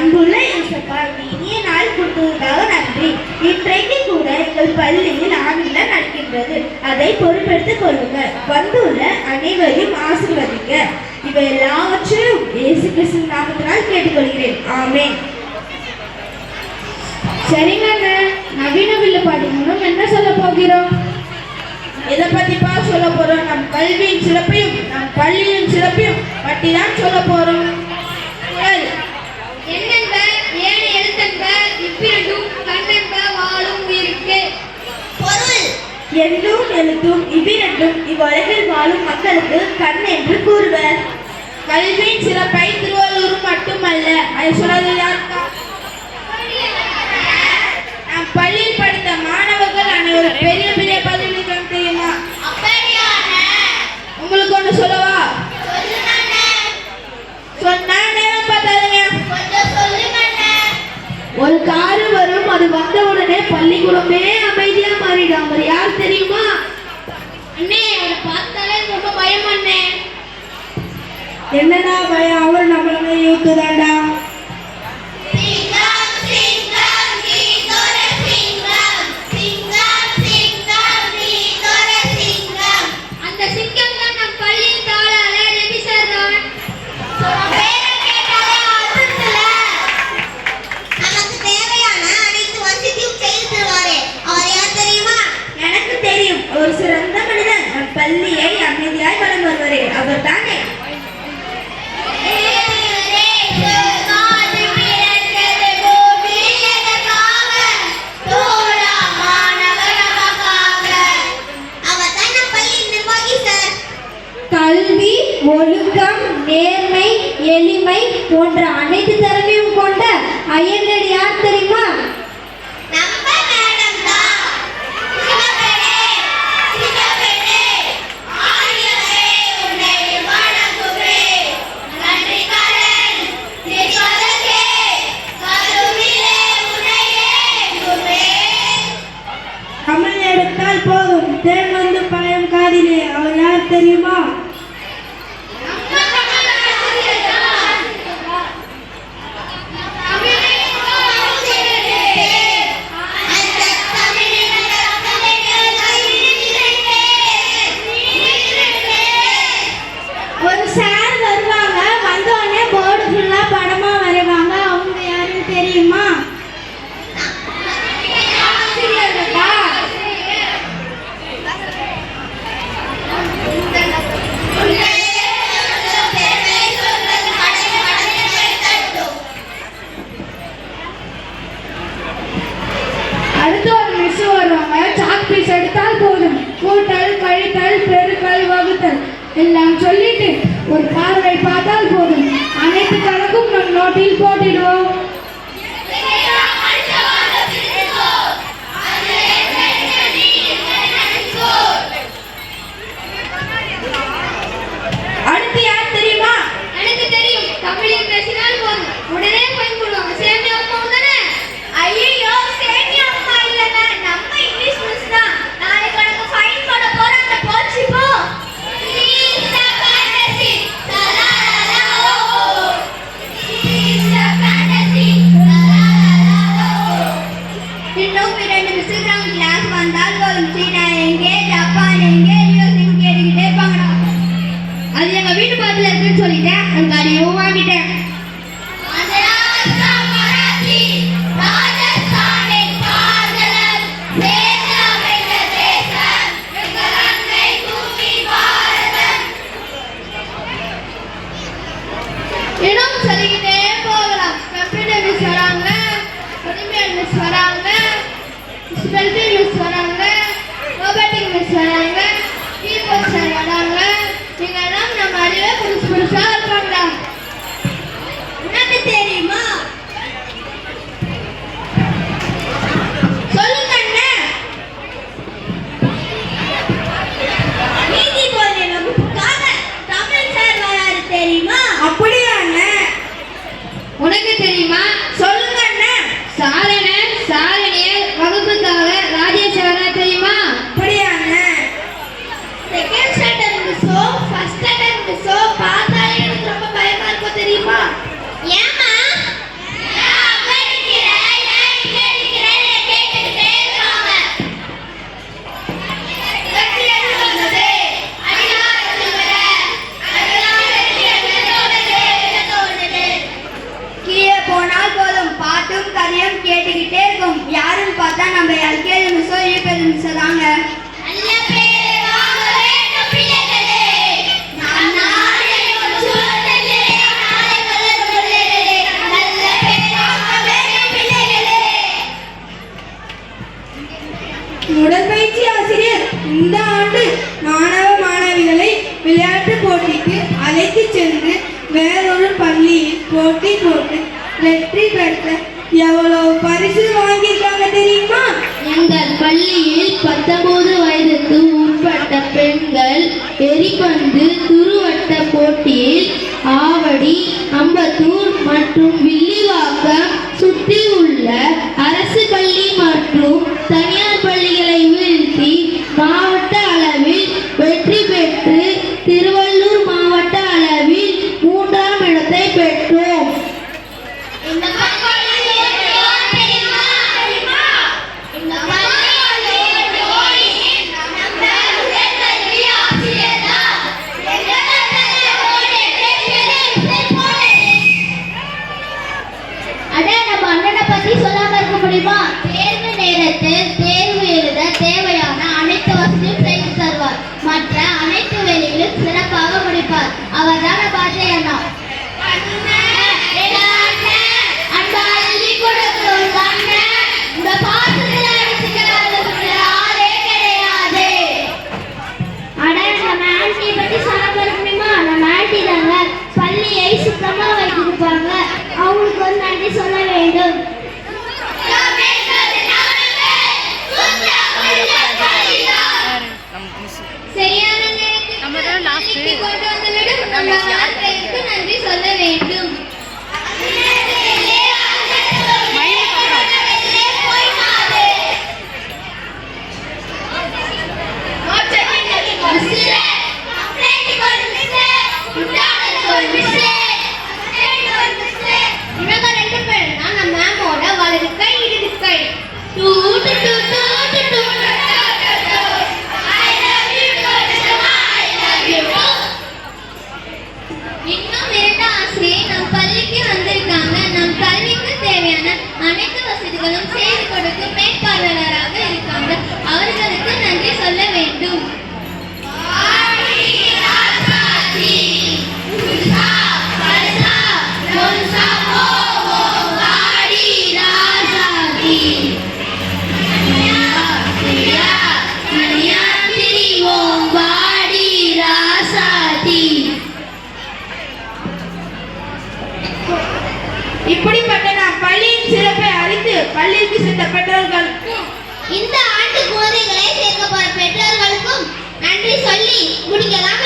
அன்புள்ள இயேசப்பா, இனிய நாள் கொடுத்ததுக்காக நன்றி. இன்றைக்கு கூட எங்கள் பள்ளியில் ஆங்கில நடக்கின்றது. அதை பொறுப்பெடுத்துக் கொள்ளுங்க. வந்துள்ள அனைவரையும் ஆசீர்வதிங்க. இவை எல்லாவற்றையும் இயேசு கிறிஸ்து நாமத்தினால் கேட்டுக்கொள்கிறேன். ஆமென். சரிங்க, நவீன வில்லு பாட்டு மூலம் என்ன சொல்ல போகிறோம்? எதை பத்திப்பா சொல்ல போறோம்? நம் கல்வியின் சிறப்பையும் நம் பள்ளியின் சிறப்பையும் பற்றி தான் சொல்ல போறோம். என்னென்ப ஏழு எழுத்தென்ப இவ்விரண்டும் கண்ணென்ப வாழும் உயிருக்கு. பொருள்: எண்ணும் எழுத்தும் இவ்விரண்டும் இவ்வுலகில் வாழும் மக்களுக்கு கண் என்று கூறுவர். கல்வியின் சிறப்பை திருவள்ளூர் மட்டுமல்ல, அதை சொல்றது யாருக்கா? நம் பள்ளியில் படித்த மாணவர்கள் அனைவரும் பெரிய பெரிய பதவிகள் தெரியுமா? உங்களுக்கு ஒண்ணு சொல்லவா? சொன்னா நேரம் பார்த்தாதீங்க. ஒரு காரு வரும், அது வந்த உடனே பள்ளிக்கூடமே அமைதியா மாறிடும். அவர் யார் தெரியுமா? அண்ணே, அவரை பார்த்தாலே ரொம்ப பயம் அண்ணே. என்னடா பயம்? அவர் நம்மள யூத்துதாண்டா. ஒரு சிறந்த மனிதன், நம் பள்ளியை அமைதியாய் வளம் வருவாரே, அவர் தானே. கல்வி, ஒழுக்கம், நேர்மை, எளிமை போன்ற அனைத்து திறமையும் கொண்ட அயனடி யார் தெரியுமா? கமல் எடுத்தால் போதும், தேன் வந்து பழையம் காதிலே. அவர் யார் தெரியுமா? ஒரு சார் வருவாங்க, வந்தோடனே போர்டு ஃபுல்லா படமா வரைவாங்க. அவங்க யாருன்னு தெரியுமா? அடுத்து ஒரு மிஸ் வருவாங்க. சாக் பீஸ் எடுத்தால் போதும், கூட்டல், கழித்தல், பெருக்கல், வகுத்தல் எல்லாம் சொல்லிட்டு ஒரு பார்வை பார்த்தால் போதும், அனைத்து கணக்கும் நம் நோட்டில் போட்டிடுவோம். அடுத்து யார் தெரியுமா? எனக்கு தெரியும். தமிழில் பேசினால் போதும், உடனே ஃபைன் போடுவாங்க. சேமி அம்மா தானே? ஐயோ, சேமி அம்மா இல்லைங்க, நம்ம இங்கிலீஷ் மிஸ் தான். நாளைக்கு உனக்கு ஃபைன் போட போறாங்க. போச்சு போ. இன்னும் 2 மிஸ் நம்ம கிளாஸ் வந்தால் போதும், சீனா எங்கே, ஜப்பான் எங்கே, யூஎஸ் எங்கே கேட்டுக்கிட்டே இருப்பாங்கடா. அது எங்க வீட்டு பக்கத்துல இருக்குன்னு சொல்லிட்டேன், அந்த அதையும் வாங்கிட்டேன். இன்னும் சொல்லிக்கிட்டே போகலாம். கம்ப்யூட்டர் மிஸ் வராங்க, பொலிமியல் மிஸ் வராங்க, ஸ்பெல்லிங் மிஸ் வராங்க, ரோபோட்டிக் மிஸ் வராங்க, கீபோர்ட் சார் வராங்க. நீங்கெல்லாம் நம்ம அறிவே புதுசு புதுசா இருப்பாங்களா? உனக்கு தெரியுமா? சொல்லுங்க அண்ணே. நீதி போதிய வகுப்புக்காக தமிழ் சார் வராரு தெரியுமா? அப்படியா அண்ணே? உனக்கு தெரியுமா? சொல்லுங்க அண்ணே. சாரணியர் வகுப்புக்காக ராஜேஷ் வரா தெரியுமா? அப்படியா அண்ணே? செகண்ட் ஸ்டாண்டர்ட் மிஸ்ஸோ ஃபர்ஸ்ட் ஸ்டாண்டர்ட் மிஸ்ஸோ பார்த்தாலே எனக்கு ரொம்ப பயமா இருக்கும் தெரியுமா? ஏமா? போட்டி போட்டு வெற்றி பெற்ற எவ்வளவு பரிசு வாங்கியிருக்காங்க தெரியுமா? எங்கள் பள்ளியில் 19 வயதுக்கு உட்பட்ட பெண்கள் எரிபந்து துருவட்ட போட்டியில் ஆவடி, அம்பத்தூர் மற்றும் வில்லிவாக்கம் சுற்றி உள்ள அரசு பள்ளி மற்றும் தனியார் பள்ளிகளை வீழ்த்தி மாவட்ட அளவில் வெற்றி பெற்று திருவள்ளூர் மாவட்ட அளவில் 3ஆம் இடத்தை பெற்றோம். தேர்வு நேரத்தில் தேர்வு எழுத தேவையான அனைத்து வசதியும் செய்து தருவார். மற்ற அனைத்து வேலைகளும் சிறப்பாக முடிப்பார். அவர்தான் பாஜை அண்ணா. பள்ளியை சுத்தமா வைத்திருப்பாங்க. அவங்களுக்கு ஒரு நன்றி சொல்ல வேண்டும். சரியான நேரத்தில் கொண்டு வந்துவிடும் நம்ம ஆசிரியருக்கு நன்றி சொல்ல வேண்டும். இவங்க 2 பேரும் தான் நம்ம மேமோட வலது கை இடது கை. இன்னும் 2 ஆசிரியர் நம் பள்ளிக்கு வந்திருக்காங்க. நம் கல்விக்கு தேவையான அனைத்து வசதிகளும் செய்து கொடுக்கும் மேற்பார்வையாளராக இருக்காங்க. அவர்களுக்கு நன்றி சொல்ல வேண்டும். இப்படிப்பட்ட நாம் பள்ளியின் சிறப்பை அறிந்து பள்ளிக்கு சென்ற பெற்றோர்களுக்கும் இந்த ஆண்டு குழந்தைகளை சேர்க்க போற பெற்றோர்களுக்கும் நன்றி சொல்லி முடிக்கலாம்.